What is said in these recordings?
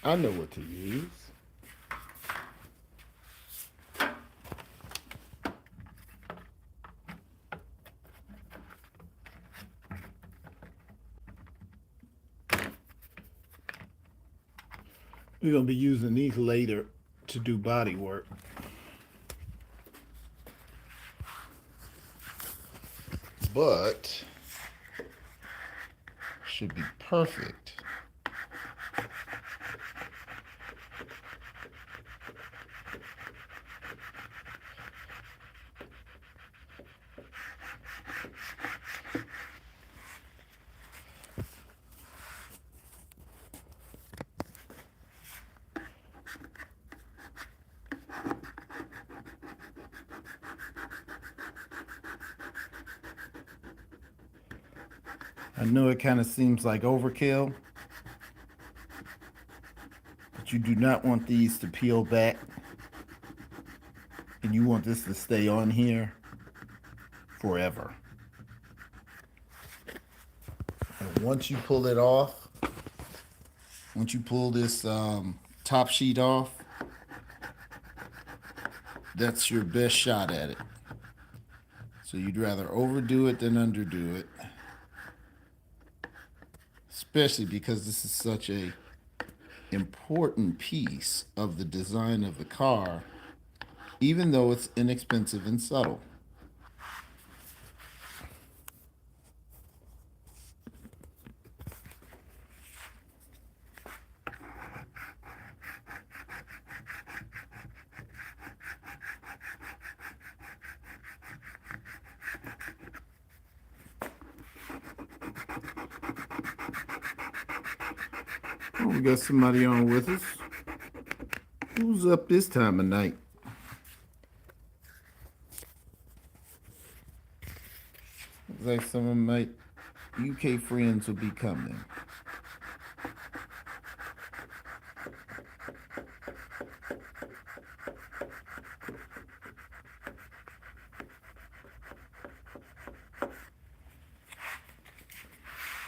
I know what to use. We're going to be using these later to do body work. But should be perfect. I know it kind of seems like overkill, but you do not want these to peel back, and you want this to stay on here forever. And once you pull it off, once you pull this top sheet off, that's your best shot at it. So you'd rather overdo it than underdo it, especially because this is such a important piece of the design of the car, even though it's inexpensive and subtle. Oh, we got somebody on with us. Who's up this time of night? Looks like some of my UK friends will be coming.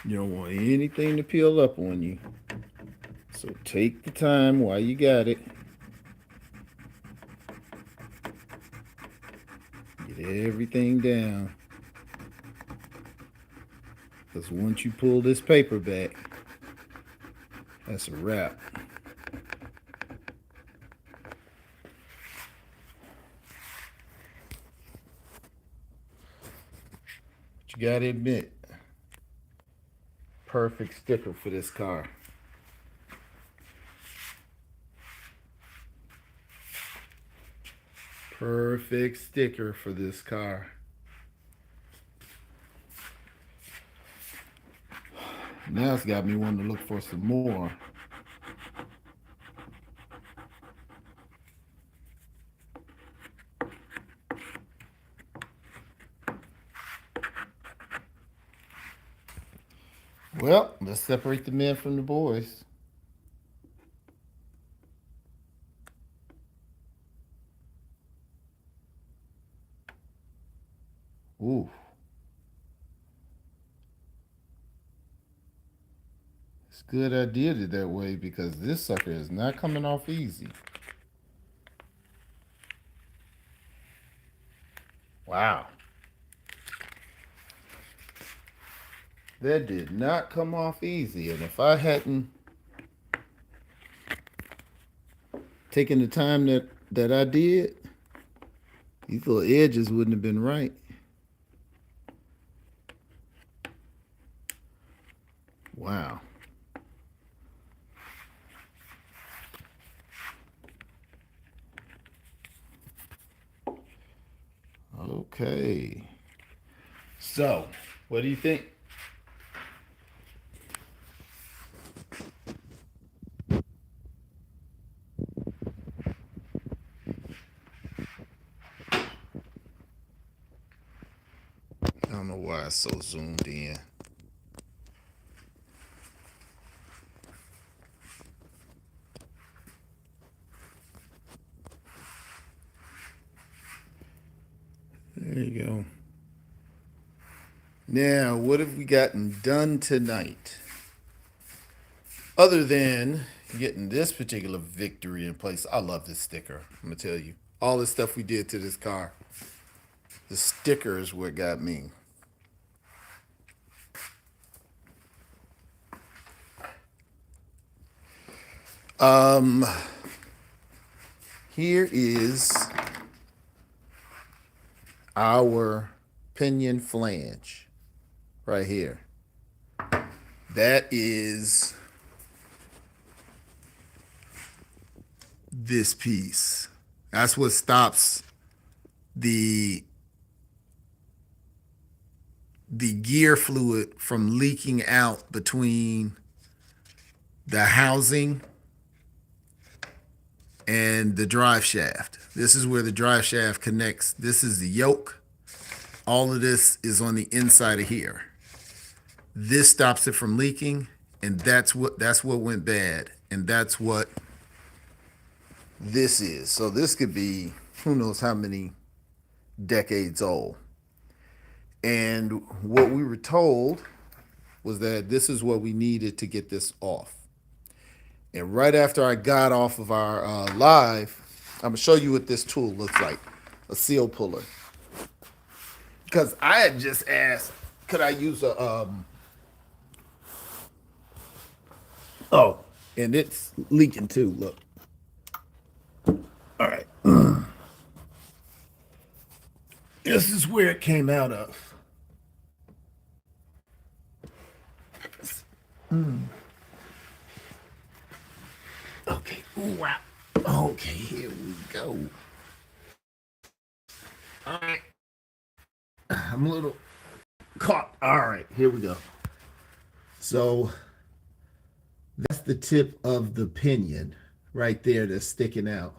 You don't want anything to peel up on you. So take the time while you got it. Get everything down. Because once you pull this paper back, that's a wrap. But you gotta admit, perfect sticker for this car. Perfect sticker for this car. Now it's got me wanting to look for some more. Well, let's separate the men from the boys. Ooh. It's good I did it that way because this sucker is not coming off easy. Wow. That did not come off easy. And if I hadn't taken the time that I did, these little edges wouldn't have been right. Wow. Okay. So, what do you think? I don't know why it's so zoomed in. There you go. Now, what have we gotten done tonight? Other than getting this particular victory in place, I love this sticker. I'm going to tell you. All the stuff we did to this car, the sticker is what got me. Um, Here is our pinion flange right here. That is this piece. That's what stops the gear fluid from leaking out between the housing and the drive shaft. This is where the drive shaft connects. This is the yoke. All of this is on the inside of here. This stops it from leaking, and that's what went bad, and that's what this is. So this could be who knows how many decades old. And what we were told was that this is what we needed to get this off. And right after I got off of our live, I'm gonna show you what this tool looks like, a seal puller. Because I had just asked, could I use a oh, and it's leaking too. Look. All right. This is where it came out of. Okay. Ooh, wow. Okay, here we go. All right. I'm a little caught. All right, here we go. So that's the tip of the pinion right there that's sticking out.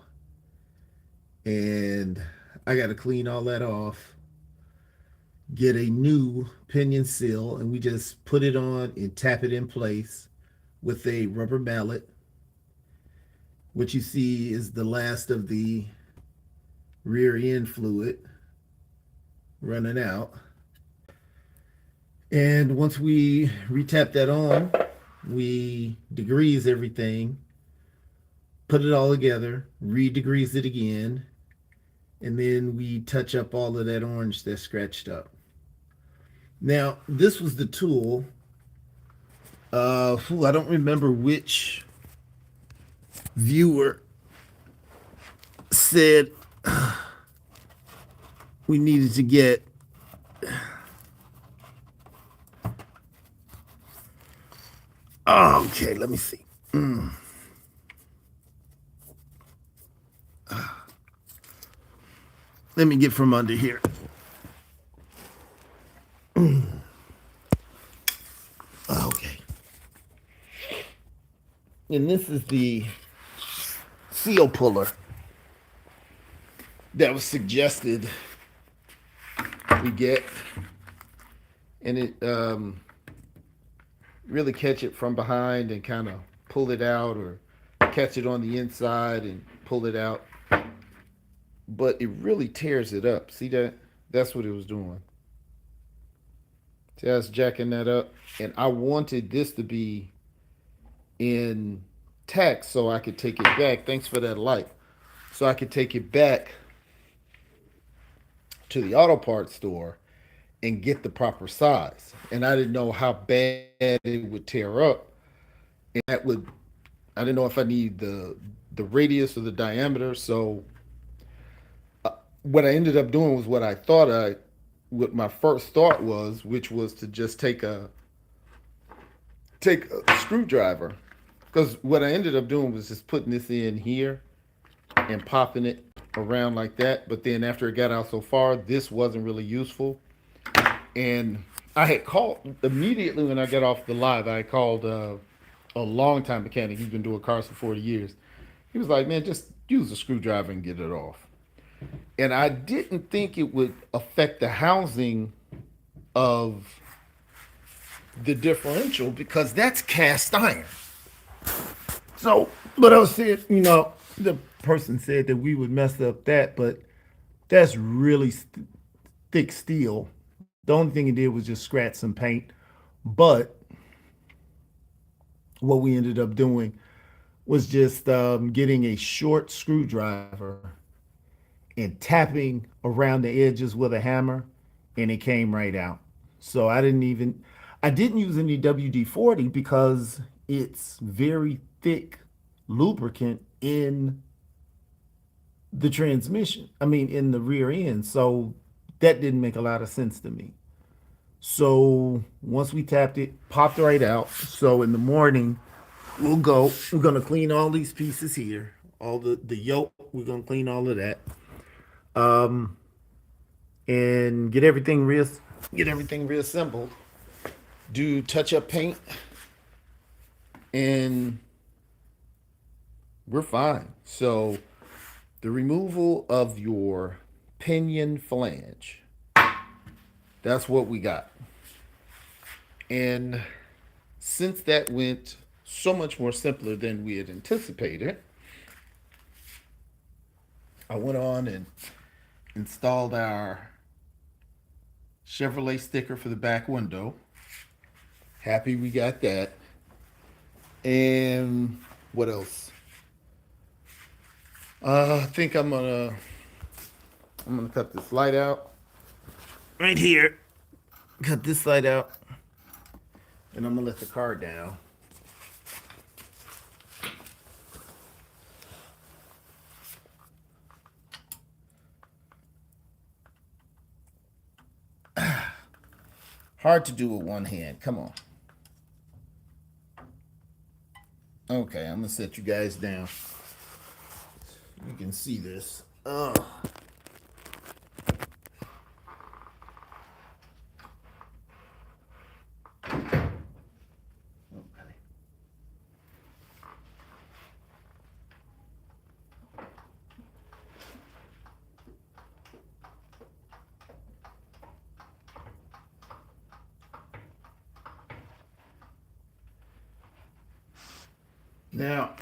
And I got to clean all that off, get a new pinion seal, and we just put it on and tap it in place with a rubber mallet. What you see is the last of the rear end fluid running out. And once we retap that on, we degrease everything, put it all together, re-degrease it again, and then we touch up all of that orange that's scratched up. Now, this was the tool. I don't remember which viewer said we needed to get okay, let me see. Let me get from under here. Okay. And this is the seal puller that was suggested we get. And it really catch it from behind and kind of pull it out, or catch it on the inside and pull it out. But it really tears it up. See that? That's what it was doing. See, I was jacking that up. And I wanted this to be intact so I could take it back. Thanks for that light. So I could take it back to the auto parts store and get the proper size. And I didn't know how bad it would tear up. And I didn't know if I need the radius or the diameter. So what I ended up doing was what my first thought was, which was to just take a screwdriver. Because what I ended up doing was just putting this in here and popping it around like that. But then after it got out so far, this wasn't really useful. And I had called immediately when I got off the live. I called a longtime mechanic. He's been doing cars for 40 years. He was like, man, just use a screwdriver and get it off. And I didn't think it would affect the housing of the differential because that's cast iron. So, but I was saying, the person said that we would mess up that, but that's really thick steel. The only thing it did was just scratch some paint. But what we ended up doing was just getting a short screwdriver and tapping around the edges with a hammer, and it came right out. So I didn't use any WD-40 because it's very thick lubricant in the transmission. I mean, in the rear end. So that didn't make a lot of sense to me. So once we tapped it, popped right out. So in the morning, we're gonna clean all these pieces here, all the yoke. We're gonna clean all of that, um, and get everything reassembled. Do touch up paint, and we're fine. So the removal of your pinion flange. That's what we got. And since that went so much more simpler than we had anticipated, I went on and installed our Chevrolet sticker for the back window. Happy we got that. And what else? I think I'm gonna cut this light out right here. Cut this light out, and I'm gonna let the car down. Hard to do with one hand. Come on. Okay, I'm gonna set you guys down. You can see this. Oh. Okay. Now,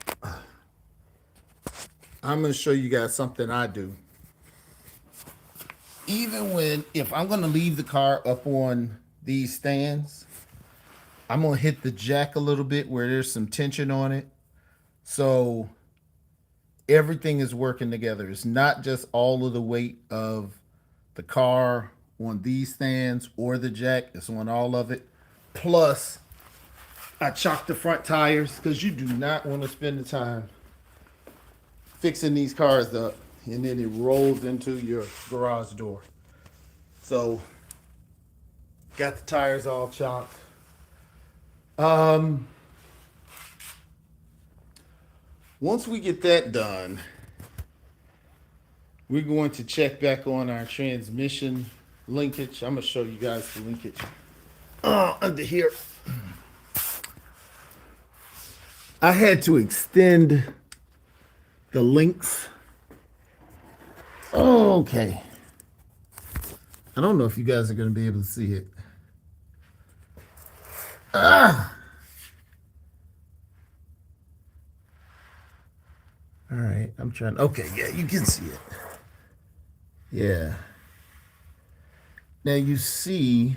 I'm going to show you guys something I do. Even if I'm going to leave the car up on these stands, I'm going to hit the jack a little bit where there's some tension on it. So everything is working together. It's not just all of the weight of the car on these stands or the jack, it's on all of it. Plus, I chocked the front tires because you do not want to spend the time fixing these cars up and then it rolls into your garage door. So, got the tires all chocked. Um, Once we get that done, we're going to check back on our transmission linkage. I'm going to show you guys the linkage under here. I had to extend the links. Oh, okay. I don't know if you guys are going to be able to see it. Ah. All right, I'm trying. Okay, yeah, you can see it. Yeah. Now you see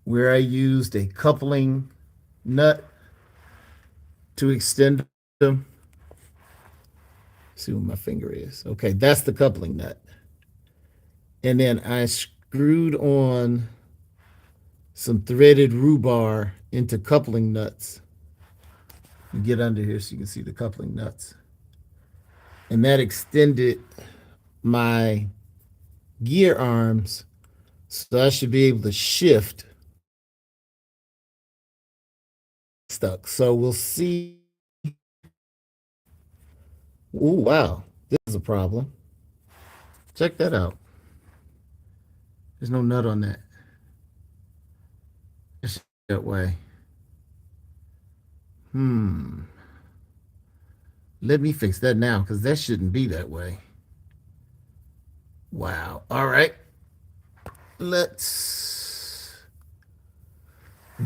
where I used a coupling nut to extend them. See what my finger is. Okay, that's the coupling nut. And then I screwed on some threaded rhubar into coupling nuts. You get under here so you can see the coupling nuts. And that extended my gear arms so I should be able to shift stuck. So we'll see. Oh, wow. This is a problem. Check that out. There's no nut on that. It's that way. Let me fix that now because that shouldn't be that way. Wow. All right. Let's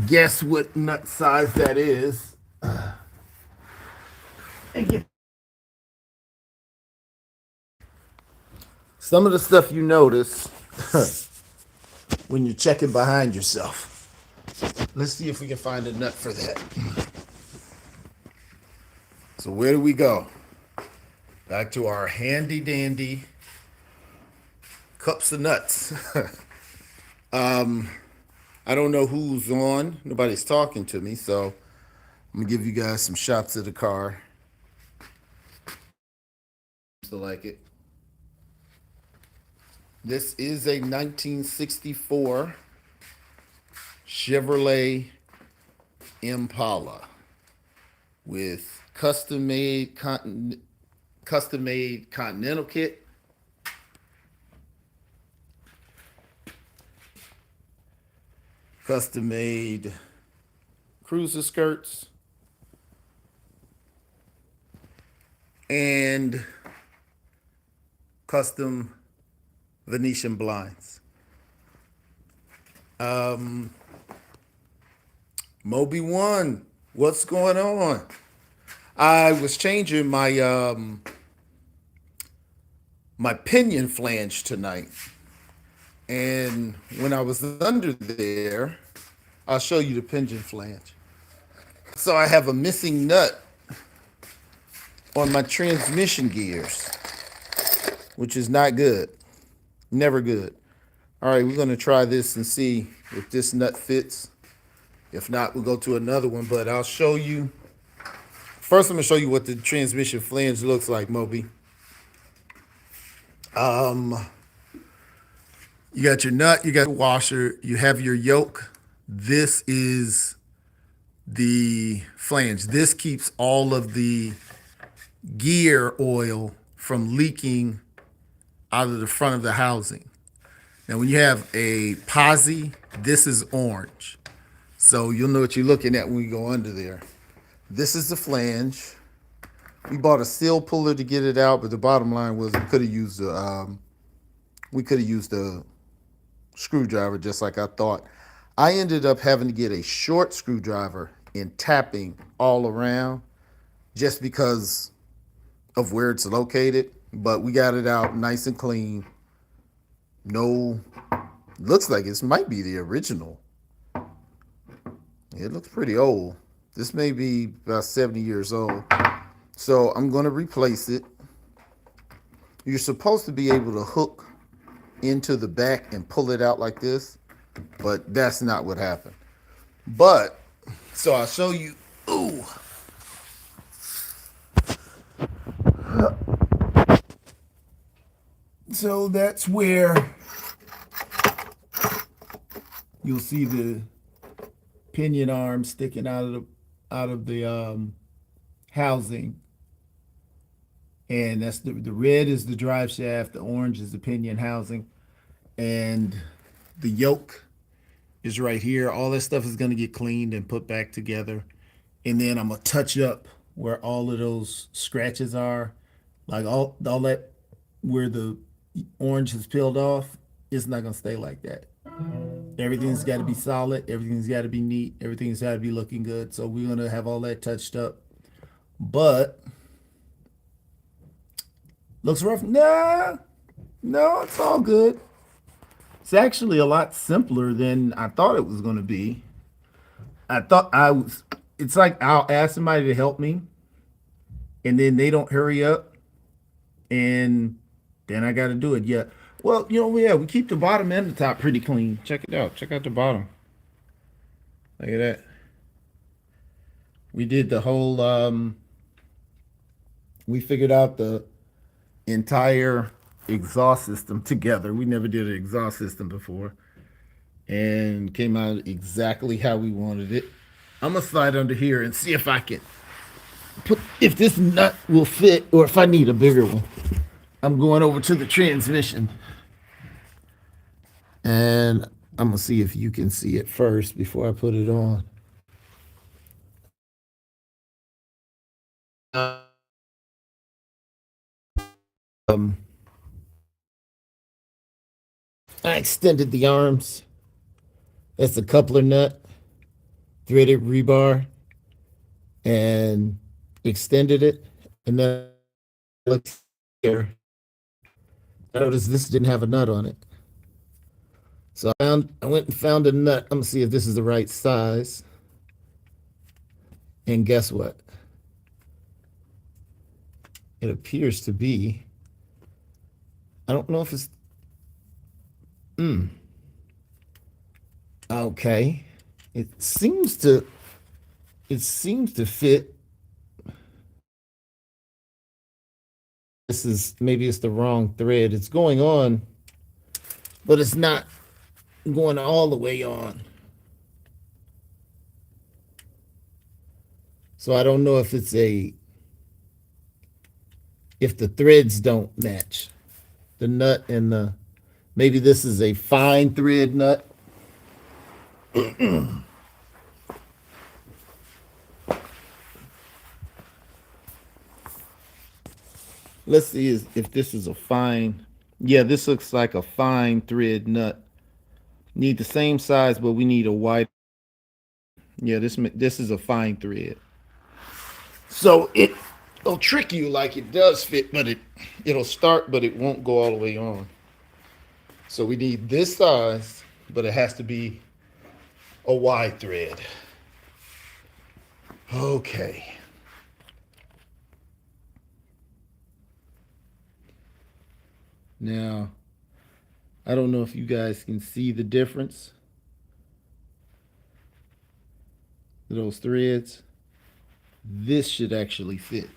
guess what nut size that is. Some of the stuff you notice when you're checking behind yourself. Let's see if we can find a nut for that. So where do we go? Back to our handy dandy cups of nuts. I don't know who's on. Nobody's talking to me, so I'm gonna give you guys some shots of the car. To like it. This is a 1964 Chevrolet Impala with custom made Continental kit, custom made cruiser skirts, and custom Venetian blinds. Moby One, what's going on? I was changing my pinion flange tonight, and when I was under there, I'll show you the pinion flange. So I have a missing nut on my transmission gears, which is not good. Never good. All right, we're going to try this and see if this nut fits. If not, we'll go to another one, but I'll show you. First, I'm going to show you what the transmission flange looks like, Moby. You got your nut, you got your washer, you have your yoke. This is the flange. This keeps all of the gear oil from leaking out of the front of the housing. Now, when you have a posi, this is orange. So you'll know what you're looking at when we go under there. This is the flange. We bought a steel puller to get it out, but the bottom line was we could have used a screwdriver just like I thought. I ended up having to get a short screwdriver and tapping all around just because of where it's located. But we got it out nice and clean. No, looks like it might be the original. It looks pretty old. This may be about 70 years old. So I'm going to replace it. You're supposed to be able to hook into the back and pull it out like this, but that's not what happened. But, so I'll show you. Ooh. So that's where you'll see the pinion arm sticking out of the housing, and that's the red is the drive shaft, the orange is the pinion housing, and the yoke is right here. All that stuff is going to get cleaned and put back together, and then I'm gonna touch up where all of those scratches are, like all that where the orange is peeled off. It's not gonna stay like that. Everything's got to be solid. Everything's got to be neat. Everything's got to be looking good. So we're gonna have all that touched up. But looks rough. Nah, no, it's all good. It's actually a lot simpler than I thought it was gonna be. I thought I was. It's like I'll ask somebody to help me, and then they don't hurry up, and then I got to do it. Yeah. Well, yeah, we keep the bottom and the top pretty clean. Check it out. Check out the bottom. Look at that. We did the whole, we figured out the entire exhaust system together. We never did an exhaust system before, and came out exactly how we wanted it. I'm going to slide under here and see if I can if this nut will fit or if I need a bigger one. I'm going over to the transmission. And I'm going to see if you can see it first before I put it on. I extended the arms. That's a coupler nut, threaded rebar, and extended it. And then looks here. I noticed this didn't have a nut on it. So I went and found a nut. I'm gonna see if this is the right size. And guess what? It appears to be. I don't know if it's okay. It seems to fit. This is maybe it's the wrong thread. It's going on, but it's not going all the way on. So I don't know if the threads don't match. The nut and the maybe this is a fine thread nut. Let's see if this is a fine. Yeah, this looks like a fine thread nut. Need the same size, but we need a wide. Yeah, this is a fine thread. So it'll trick you like it does fit, but it'll start, but it won't go all the way on. So we need this size, but it has to be a wide thread. Okay. Now, I don't know if you guys can see the difference. Those threads. This should actually fit.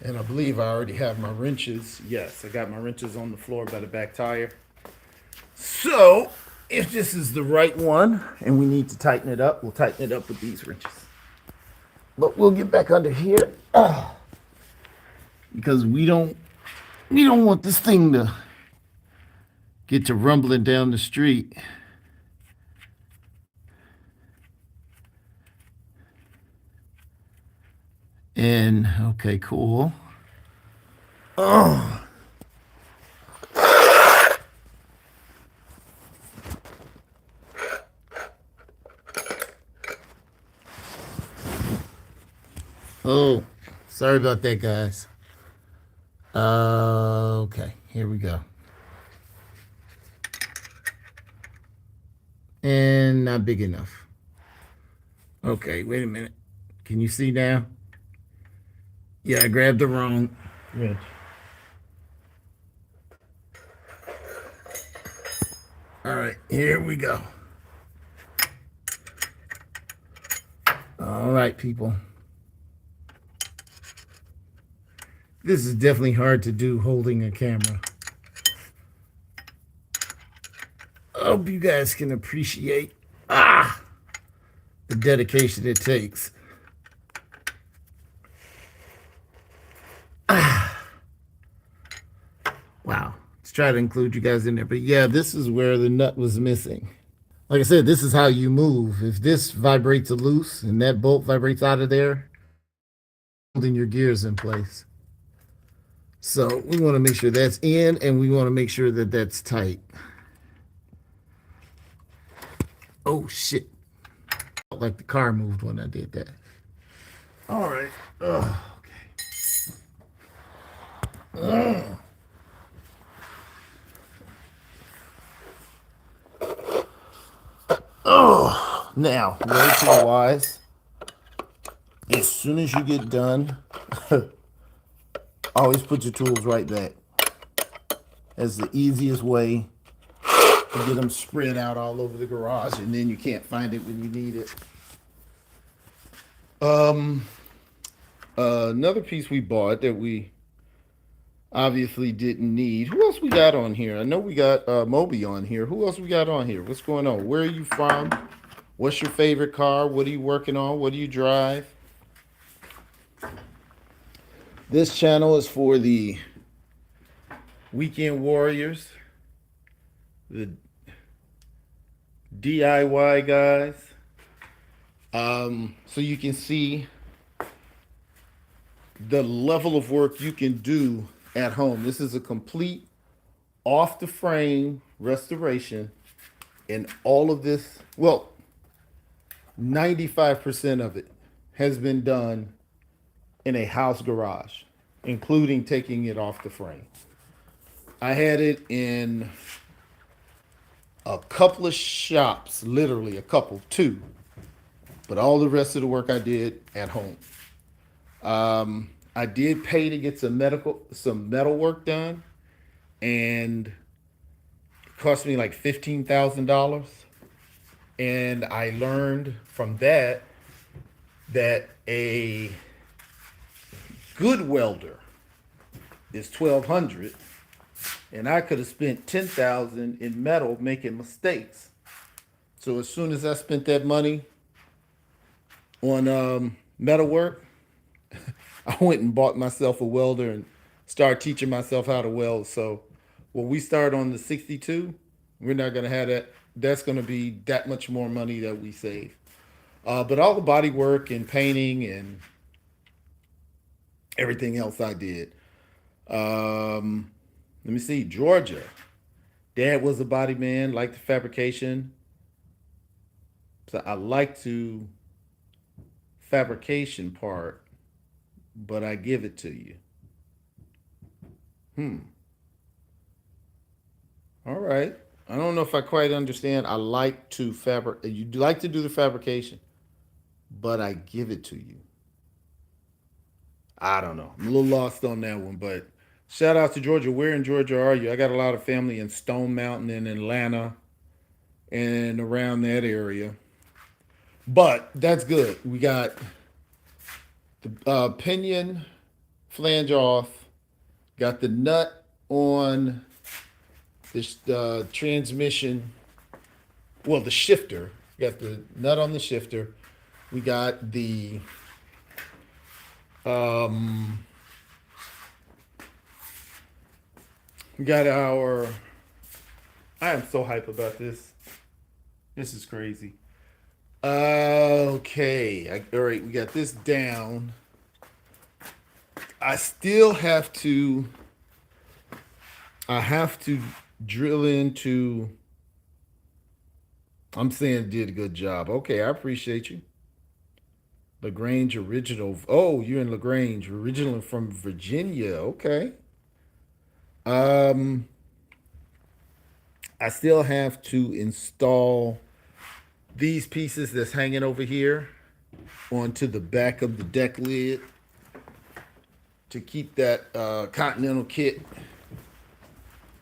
And I believe I already have my wrenches. Yes, I got my wrenches on the floor by the back tire. So, if this is the right one and we need to tighten it up, we'll tighten it up with these wrenches. But we'll get back under here because we don't want this thing to get to rumbling down the street. And okay, cool. Oh. Oh, sorry about that, guys. Okay, here we go. And not big enough. Okay, wait a minute. Can you see now? Yeah, I grabbed the wrong wrench. All right, here we go. All right, people. This is definitely hard to do holding a camera. I hope you guys can appreciate the dedication it takes. Wow. Let's try to include you guys in there. But yeah, this is where the nut was missing. Like I said, this is how you move. If this vibrates loose and that bolt vibrates out of there, holding your gears in place. So we want to make sure that's in, and we want to make sure that that's tight. Oh, shit. Like the car moved when I did that. All right. Okay. Now, word to the wise. As soon as you get done, always put your tools right back. That's the easiest way to get them spread out all over the garage, and then you can't find it when you need it. Another piece we bought that we obviously didn't need. Who else we got on here? I know we got Moby on here. Who else we got on here? What's going on? Where are you from? What's your favorite car? What are you working on? What do you drive? This channel is for the weekend warriors, the DIY guys. So you can see the level of work you can do at home. This is a complete off the frame restoration, and all of this, well, 95% of it has been done in a house garage, including taking it off the frame. I had it in a couple of shops, literally a couple, two, but all the rest of the work I did at home. I did pay to get some metal work done, and it cost me like $15,000. And I learned from that a good welder is 1,200, and I could have spent 10,000 in metal making mistakes. So as soon as I spent that money on metal work, I went and bought myself a welder and started teaching myself how to weld. So when we start on the 62, we're not going to have that. That's going to be that much more money that we save. But all the body work and painting and everything else I did. Let me see, Georgia. Dad was a body man, liked the fabrication. So I like to fabrication part, but I give it to you. Hmm. All right. I don't know if I quite understand. I like to fabric. You like to do the fabrication, but I give it to you. I don't know. I'm a little lost on that one, but shout out to Georgia. Where in Georgia are you? I got a lot of family in Stone Mountain and Atlanta and around that area. But that's good. We got the pinion flange off. Got the nut on this transmission. Well, the shifter. Got the nut on the shifter. We got the um, we got our. I am so hype about this. This is crazy. Okay. All right. We got this down. I still have to. I have to drill into. I'm saying did a good job. Okay, I appreciate you. LaGrange original. Oh, you're in LaGrange, original from Virginia. Okay. Um, I still have to install these pieces that's hanging over here onto the back of the deck lid to keep that Continental kit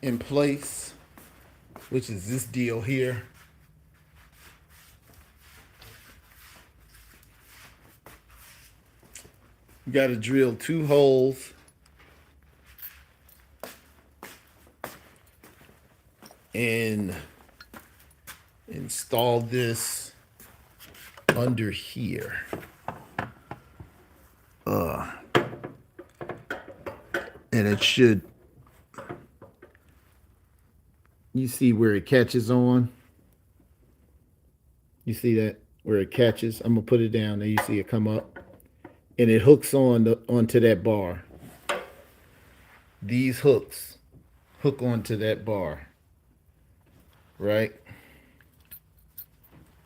in place, which is this deal here. You got to drill 2 holes and install this under here. And it should, you see where it catches on? You see that where it catches? I'm gonna put it down there. You see it come up, and it hooks onto that bar. These hooks hook onto that bar, right?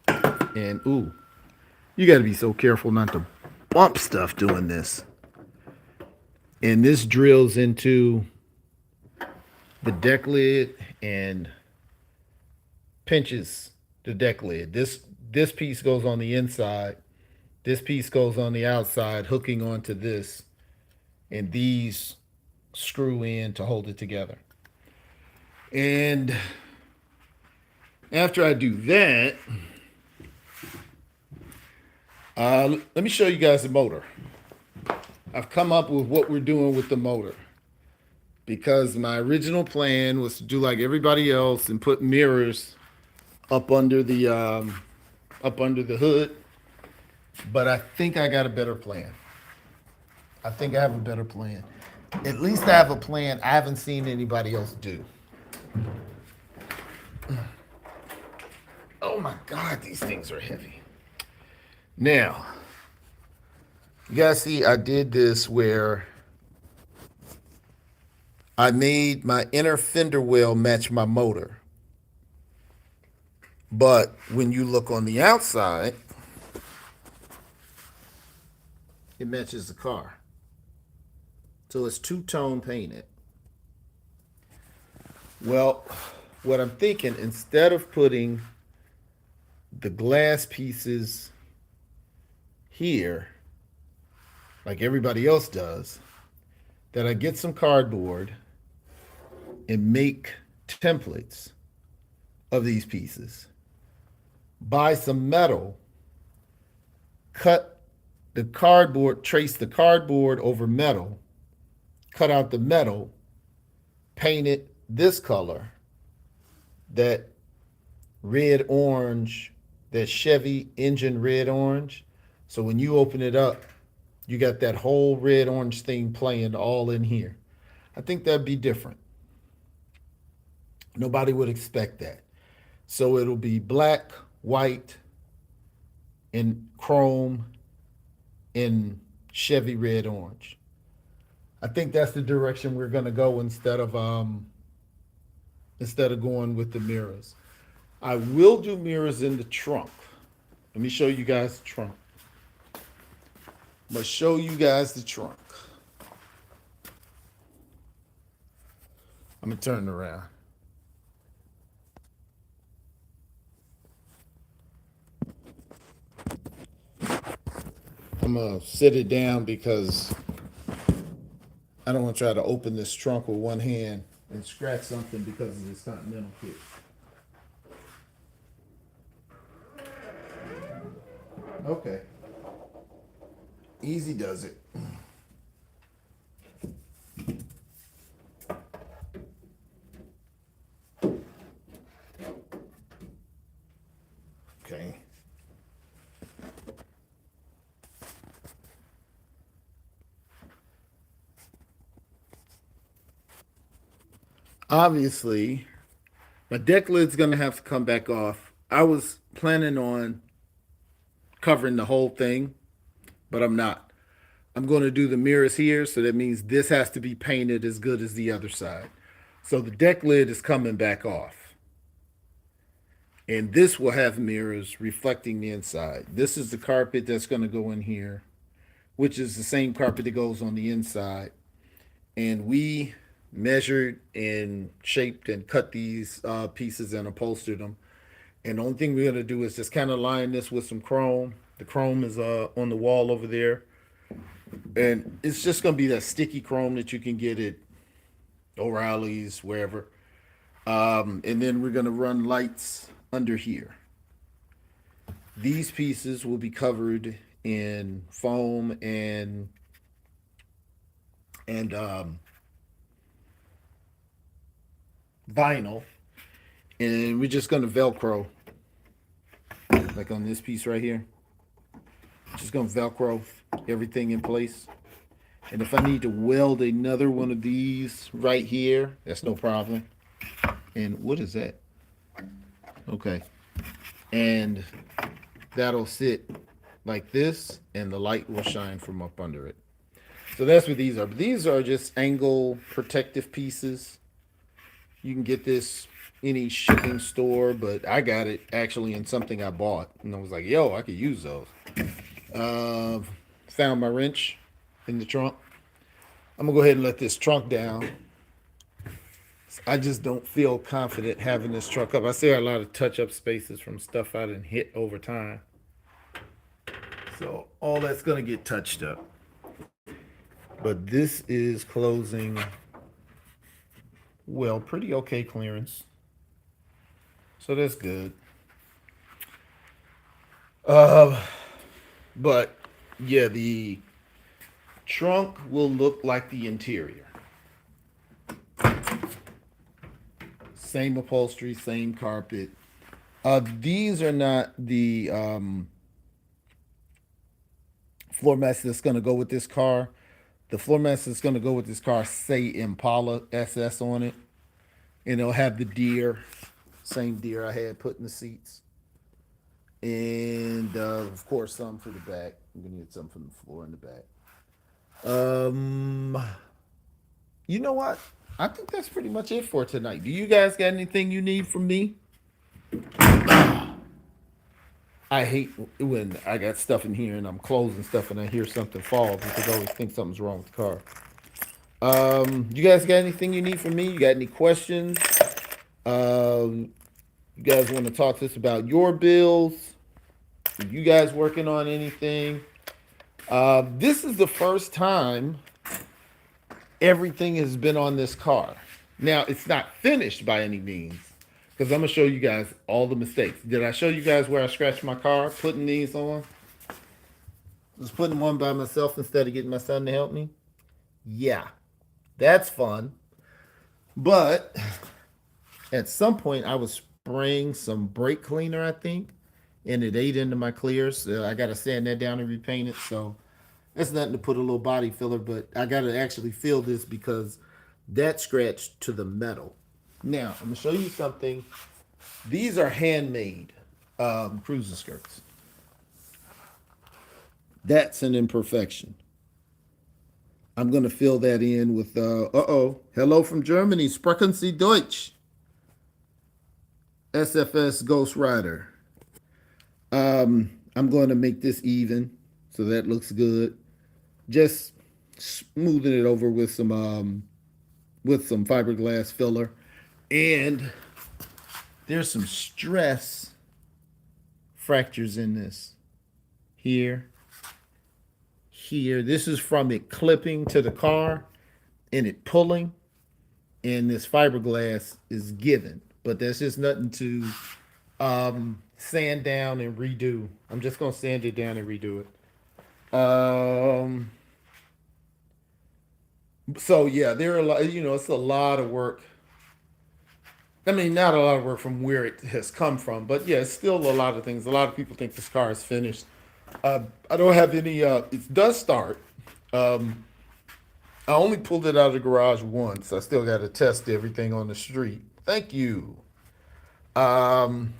And ooh, you got to be so careful not to bump stuff doing this. And this drills into the deck lid and pinches the deck lid. This piece goes on the inside. This piece goes on the outside, hooking onto this. And these screw in to hold it together. And after I do that, let me show you guys the motor. I've come up with what we're doing with the motor, because my original plan was to do like everybody else and put mirrors up under the hood. But I think I got a better plan. I think I have a better plan. At least I have a plan I haven't seen anybody else do. Oh my God, these things are heavy. Now, you guys see I did this where I made my inner fender well match my motor. But when you look on the outside, it matches the car. So it's two-tone painted. Well, what I'm thinking, instead of putting the glass pieces here, like everybody else does, that I get some cardboard and make templates of these pieces. Buy some metal, cut the cardboard, trace the cardboard over metal, cut out the metal, paint it this color, that red orange, that Chevy engine red orange. So when you open it up, you got that whole red orange thing playing all in here. I think that'd be different. Nobody would expect that. So it'll be black, white, and chrome, and Chevy red orange. I think that's the direction we're gonna go instead of going with the mirrors. I will do mirrors in the trunk. Let me show you guys the trunk. I'm gonna show you guys the trunk. I'm gonna turn it around. I'm gonna sit it down because I don't want to try to open this trunk with one hand and scratch something because of this Continental kit. Okay. Easy does it. Okay. Obviously, my deck lid's gonna have to come back off. I was planning on covering the whole thing, but I'm not. I'm going to do the mirrors here, so that means this has to be painted as good as the other side. So the deck lid is coming back off. And this will have mirrors reflecting the inside. This is the carpet that's going to go in here, which is the same carpet that goes on the inside. And we measured and shaped and cut these pieces and upholstered them. And the only thing we're going to do is just kind of line this with some chrome. The chrome is on the wall over there. And it's just going to be that sticky chrome that you can get at O'Reilly's, wherever. And then we're going to run lights under here. These pieces will be covered in foam and vinyl, and we're just going to Velcro, like on this piece right here. Just going to Velcro everything in place. And if I need to weld another one of these right here, that's no problem. And what is that? Okay. And that'll sit like this, and the light will shine from up under it. So that's what these are. But these are just angle protective pieces. You can get this any shipping store, but I got it actually in something I bought, and I was like, yo, I could use those. Found my wrench in the trunk. I'm gonna go ahead and let this trunk down. I just don't feel confident having this truck up. I see a lot of touch-up spaces from stuff I didn't hit over time. So all that's gonna get touched up. But this is closing, well, pretty okay clearance. So that's good. But yeah, the trunk will look like the interior. Same upholstery, same carpet. These are not the floor mats that's going to go with this car. The floor mats that's going to go with this car say Impala SS on it. And it'll have the deer, same deer I had put in the seats. And of course, some for the back. I'm going to need some from the floor in the back. You know what? I think that's pretty much it for tonight. Do you guys got anything you need from me? I hate when I got stuff in here and I'm closing stuff and I hear something fall because I always think something's wrong with the car. You guys got anything you need from me? You got any questions? You guys want to talk to us about your bills? Are you guys working on anything? This is the first time everything has been on this car. Now, it's not finished by any means because I'm going to show you guys all the mistakes. Did I show you guys where I scratched my car putting these on? Just putting one by myself instead of getting my son to help me? Yeah, that's fun. But at some point, I was spraying some brake cleaner, I think, and it ate into my clears. So I got to sand that down and repaint it. So that's nothing to put a little body filler, but I got to actually fill this because that scratched to the metal. Now, I'm going to show you something. These are handmade cruiser skirts. That's an imperfection. I'm going to fill that in with, hello from Germany, Sprechen Sie Deutsch? SFS Ghost Rider. I'm going to make this even, so that looks good. Just smoothing it over with some fiberglass filler. And there's some stress fractures in this. Here. This is from it clipping to the car and it pulling. And this fiberglass is given. But that's just nothing to sand down and redo. I'm just going to sand it down and redo it. So yeah, there are a lot, it's a lot of work. I mean, not a lot of work from where it has come from, but yeah, it's still a lot of things. A lot of people think this car is finished. I don't have any. It does start. Um, I only pulled it out of the garage once. I still got to test everything on the street. Thank you. I'm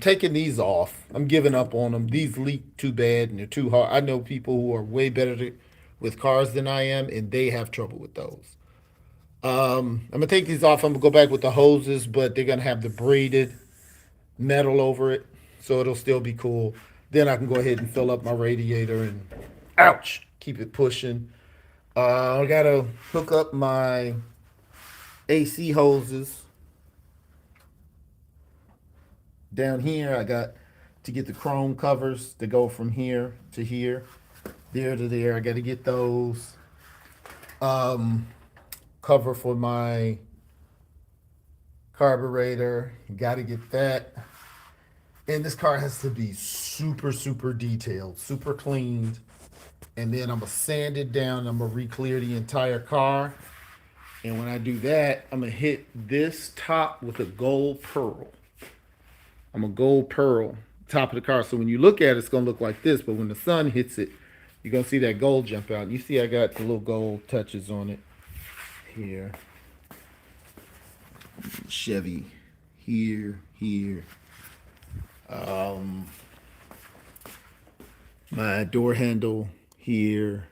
taking these off. I'm giving up on them. These leak too bad and they're too hard. I know people who are way better with cars than I am, and they have trouble with those. I'm gonna take these off. I'm gonna go back with the hoses, but they're gonna have the braided metal over it, so it'll still be cool. Then I can go ahead and fill up my radiator and, ouch, keep it pushing. I gotta hook up my AC hoses down here. I got to get the chrome covers to go from here to here, there to there. I got to get those. Cover for my carburetor. Got to get that. And this car has to be super, super detailed, super cleaned. And then I'm going to sand it down. I'm going to re-clear the entire car. And when I do that, I'm going to hit this top with a gold pearl. I'm a gold pearl top of the car. So when you look at it, it's going to look like this. But when the sun hits it, you're going to see that gold jump out. And you see I got the little gold touches on it here. Chevy here. My door handle here.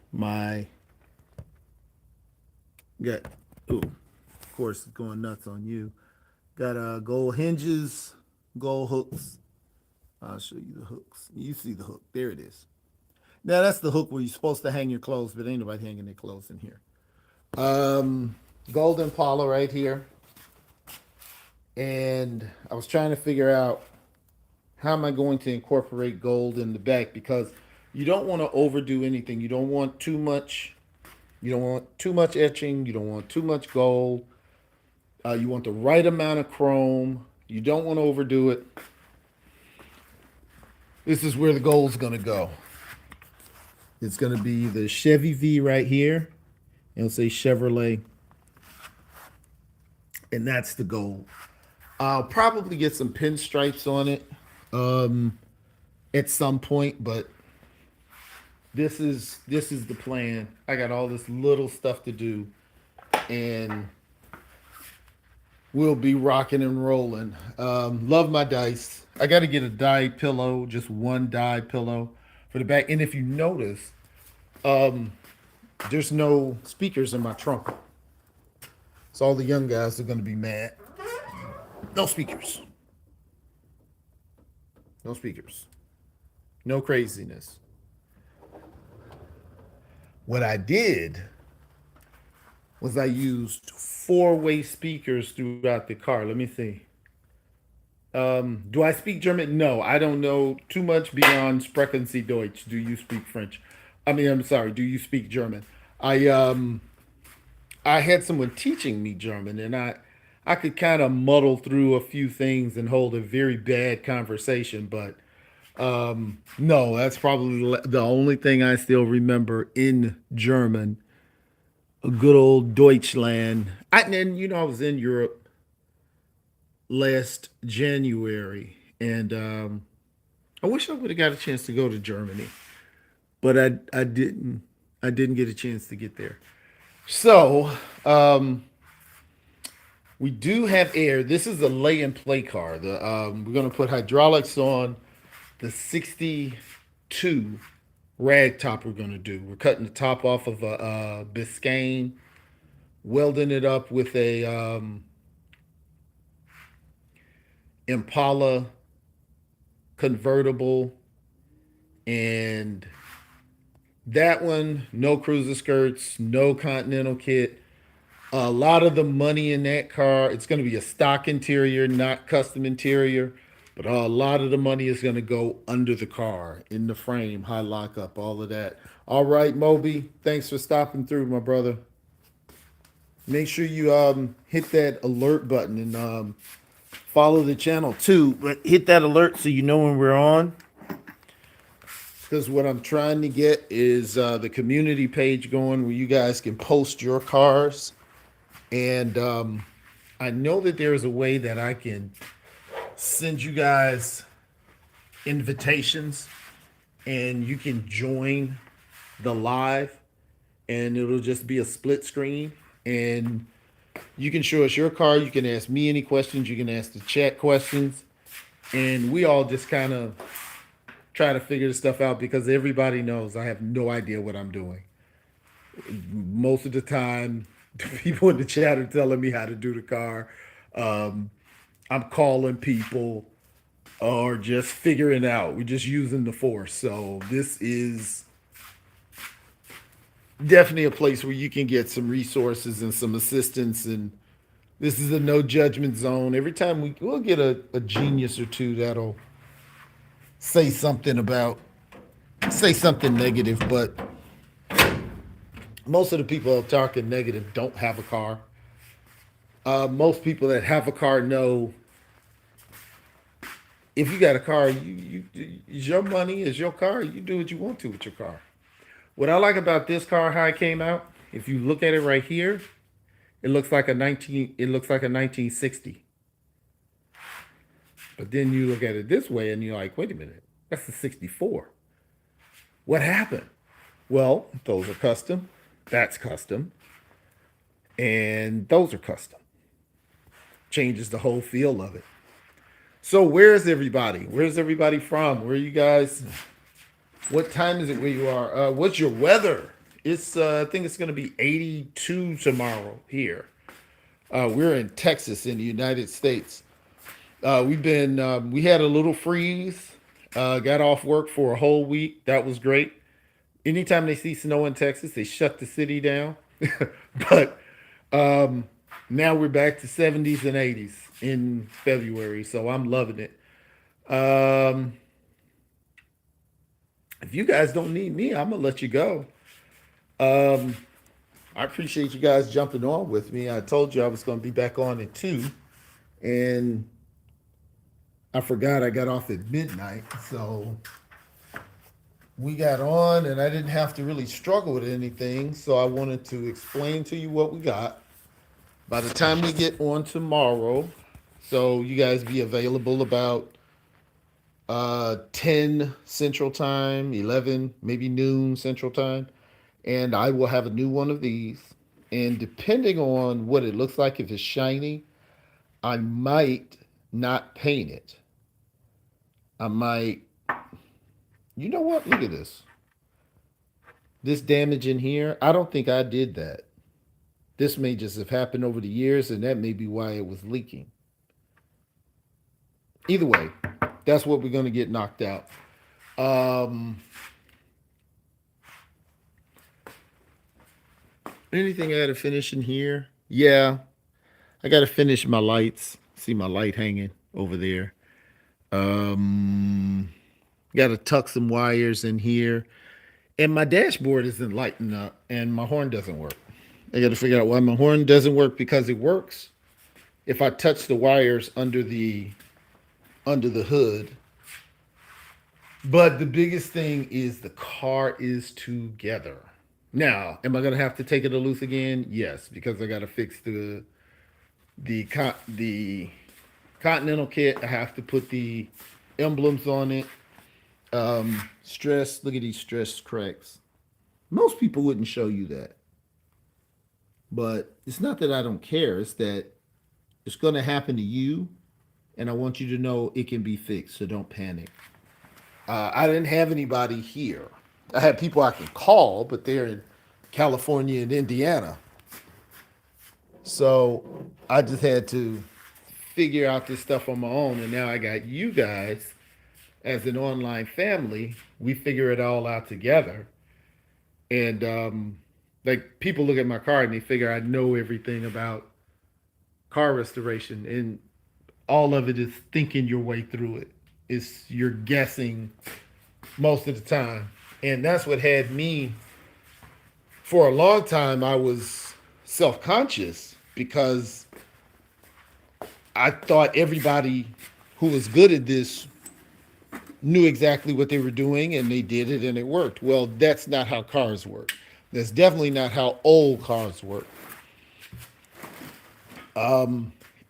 Got, of course, it's going nuts on you. Got gold hinges, gold hooks. I'll show you the hooks. You see the hook. There it is. Now that's the hook where you're supposed to hang your clothes, but ain't nobody hanging their clothes in here. Gold Impala right here. And I was trying to figure out how am I going to incorporate gold in the back, because you don't want to overdo anything. You don't want too much. You don't want too much etching. You don't want too much gold. You want the right amount of chrome. You don't want to overdo it. This is where the gold's going to go. It's going to be the Chevy V right here. It'll say Chevrolet. And that's the gold. I'll probably get some pinstripes on it at some point, but this is the plan. I got all this little stuff to do, and we'll be rocking and rolling. Love my dice. I got to get a dye pillow, just one dye pillow for the back. And if you notice, there's no speakers in my trunk. So all the young guys are going to be mad. No speakers. No speakers. No craziness. What I did was I used four-way speakers throughout the car. Let me see. Do I speak German? No, I don't know too much beyond Sprechen Sie Deutsch. Do you speak French? I mean, I'm sorry. Do you speak German? I um I had someone teaching me German, and I could kind of muddle through a few things and hold a very bad conversation. But no, that's probably the only thing I still remember in German. A good old Deutschland. And I was in Europe last January, and I wish I would have got a chance to go to Germany, but I didn't. I didn't get a chance to get there. So we do have air. This is a lay and play car. We're gonna put hydraulics on the 62 rag top. We're gonna do. We're cutting the top off of a Biscayne, welding it up with a Impala convertible, and that one, no cruiser skirts, no Continental kit. A lot of the money in that car, it's going to be a stock interior, not custom interior, but a lot of the money is going to go under the car, in the frame, high lockup, all of that. All right, Moby, thanks for stopping through, my brother. Make sure you hit that alert button and follow the channel too. But hit that alert so you know when we're on. Because what I'm trying to get is the community page going where you guys can post your cars. And I know that there's a way that I can send you guys invitations and you can join the live, and it'll just be a split screen. And you can show us your car. You can ask me any questions. You can ask the chat questions. And we all just kind of try to figure this stuff out because everybody knows I have no idea what I'm doing. Most of the time, the people in the chat are telling me how to do the car. Um, I'm calling people or just figuring out. We're just using the force. So this is definitely a place where you can get some resources and some assistance. And this is a no judgment zone. Every time we'll get a genius or two that'll say something about say something negative, but most of the people talking negative don't have a car. Most people that have a car know if you got a car, it's your money, is your car. You do what you want to with your car. What I like about this car, how it came out, if you look at it right here, it looks like a 1960. But then you look at it this way and you're like, wait a minute, that's a 64. What happened? Well, those are custom, that's custom, and those are custom. Changes the whole feel of it. So where's everybody? Where's everybody from? Where are you guys? What time is it where you are? What's your weather? It's I think it's going to be 82 tomorrow here. We're in Texas in the United States. We had a little freeze. Got off work for a whole week. That was great. Anytime they see snow in Texas, they shut the city down. But now we're back to 70s and 80s in February, so I'm loving it. Um, if you guys don't need me, I'm gonna let you go. Um, I appreciate you guys jumping on with me. I told you I was gonna be back on at 2, and I forgot I got off at midnight, so we got on, and I didn't have to really struggle with anything. So I wanted to explain to you what we got. By the time we get on tomorrow, so you guys be available about 10 Central Time, 11, maybe noon Central Time, and I will have a new one of these. And depending on what it looks like, if it's shiny, I might not paint it. I might, you know what? Look at this. This damage in here, I don't think I did that. This may just have happened over the years, and that may be why it was leaking. Either way, that's what we're going to get knocked out. Anything I got to finish in here? Yeah, I got to finish my lights. See my light hanging over there. Um, got to tuck some wires in here. And my dashboard isn't lighting up, and my horn doesn't work. I got to figure out why my horn doesn't work because it works if I touch the wires under the hood. But the biggest thing is the car is together. Now, am I gonna have to take it to loose again? Yes, because I gotta fix the Continental kit. I have to put the emblems on it. Stress. Look at these stress cracks. Most people wouldn't show you that, but it's not that I don't care. It's that it's gonna happen to you, and I want you to know it can be fixed. So don't panic. I didn't have anybody here. I had people I can call, but they're in California and Indiana. So I just had to figure out this stuff on my own. And now I got you guys as an online family. We figure it all out together. And like people look at my car and they figure I know everything about car restoration. And all of it is thinking your way through it. It's you're guessing most of the time. And that's what had me for a long time. I was self conscious because I thought everybody who was good at this knew exactly what they were doing and they did it and it worked. Well, that's not how cars work. That's definitely not how old cars work.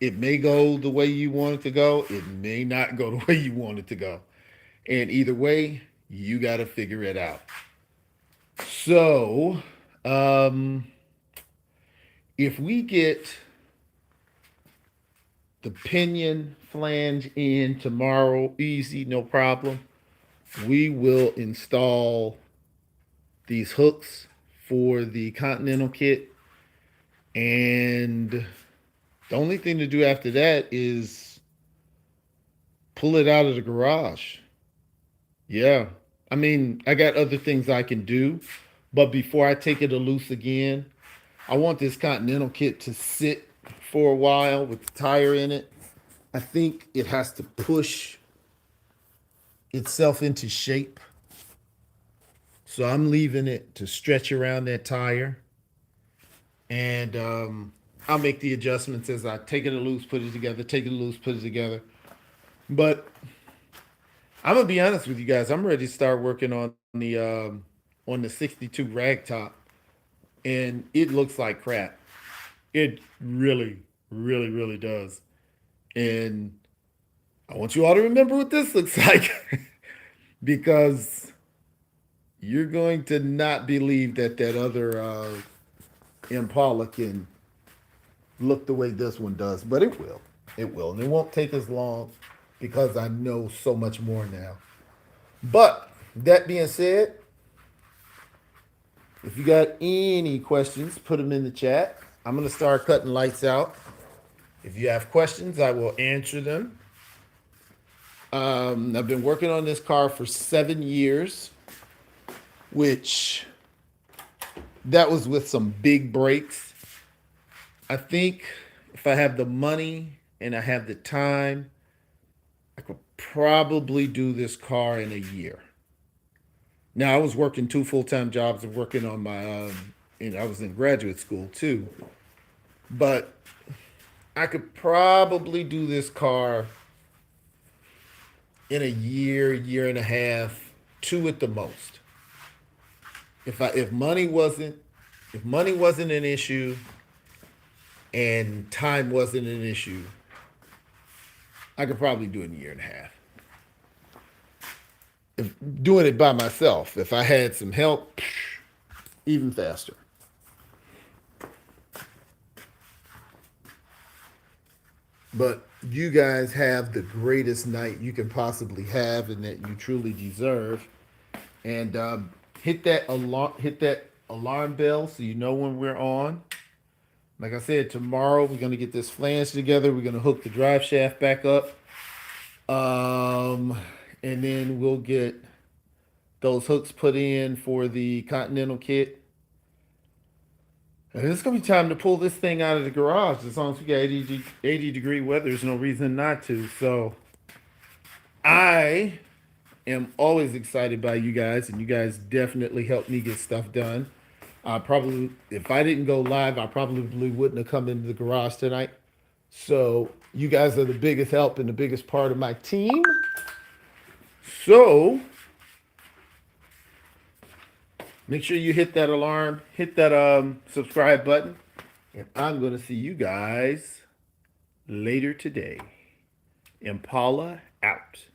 It may go the way you want it to go, it may not go the way you want it to go. And either way, you got to figure it out. So, um, if we get the pinion flange in tomorrow, easy, no problem, we will install these hooks for the Continental kit. And the only thing to do after that is pull it out of the garage. Yeah. I mean, I got other things I can do, but before I take it loose again, I want this Continental kit to sit for a while with the tire in it. I think it has to push itself into shape. So I'm leaving it to stretch around that tire. And I'll make the adjustments as I take it loose, put it together, take it loose, put it together. But I'm gonna be honest with you guys. I'm ready to start working on the 62 rag top, and it looks like crap. It really, really, really does. And I want you all to remember what this looks like because you're going to not believe that that other Impala can look the way this one does, but it will. It will. And it won't take as long because I know so much more now. But that being said, if you got any questions, put them in the chat. I'm going to start cutting lights out. If you have questions, I will answer them. I've been working on this car for 7 years, which that was with some big breaks. I think if I have the money and I have the time, I could probably do this car in a year. Now I was working two full-time jobs and working on my, and I was in graduate school too. But I could probably do this car in a year, year and a half, two at the most. If money wasn't an issue and time wasn't an issue, I could probably do it in a year and a half. If doing it by myself, if I had some help, even faster. But you guys have the greatest night you can possibly have, and that you truly deserve. And hit that alarm bell so you know when we're on. Like I said, tomorrow we're gonna get this flange together. We're gonna hook the drive shaft back up, um, and then we'll get those hooks put in for the Continental kit. And it's gonna be time to pull this thing out of the garage. As long as we got 80-degree weather, there's no reason not to. So I am always excited by you guys, and you guys definitely help me get stuff done. I probably, if I didn't go live, I probably wouldn't have come into the garage tonight. So you guys are the biggest help and the biggest part of my team. So make sure you hit that alarm, hit that subscribe button, and I'm gonna see you guys later today. Impala out.